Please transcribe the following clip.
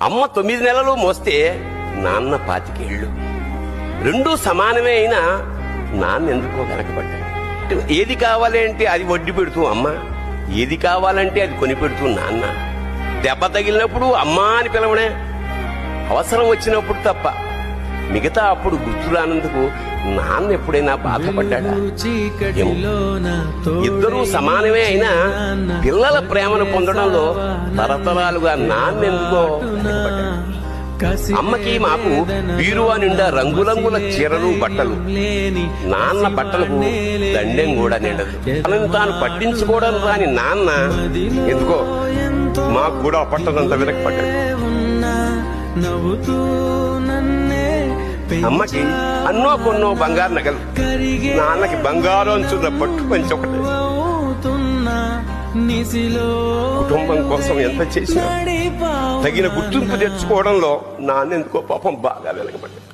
అమ్మ 9 నెలలు మోస్తే నాన్న 25 ఏళ్ళు. రెండూ సమానమే అయినా నాన్న ఎందుకో వెనకబడ్డాడు. ఏది కావాలి అంటే అది వడ్డీ పెడుతూ అమ్మ, ఏది కావాలంటే అది కొని పెడుతూ నాన్న. దెబ్బ తగిలినప్పుడు అమ్మా అని పిలవడే, అవసరం వచ్చినప్పుడు తప్ప. మిగతా అప్పుడు గుర్తురానందుకు నాన్న ఎప్పుడైనా బాధపడ్డాడా? ఇద్దరూ సమానమే అయినా పిల్లల ప్రేమను పొందడంలో తరతరాలుగా నాన్నెందుకో వెనకబడ్డాడు. అమ్మకి మాకు బీరువా నిండా రంగురంగుల చీరలు బట్టలు, నాన్న బట్టలకు దండెం కూడా నిండదు. తనని తాను పట్టించుకోవడం రాని నాన్న ఎందుకో మాకు కూడా పట్టదంత వెనకపడ్డాడు. అమ్మకి అన్నో కొన్నో బంగారు నగలు, నాన్నకి బంగారు అంచున్న పట్టు పంచి ఒకటి. కుటుంబం కోసం ఎంత చేసినా తగిన గుర్తింపు తెచ్చుకోవడంలో నాన్నెందుకో పాపం బాగా వెనకబడ్డాడు.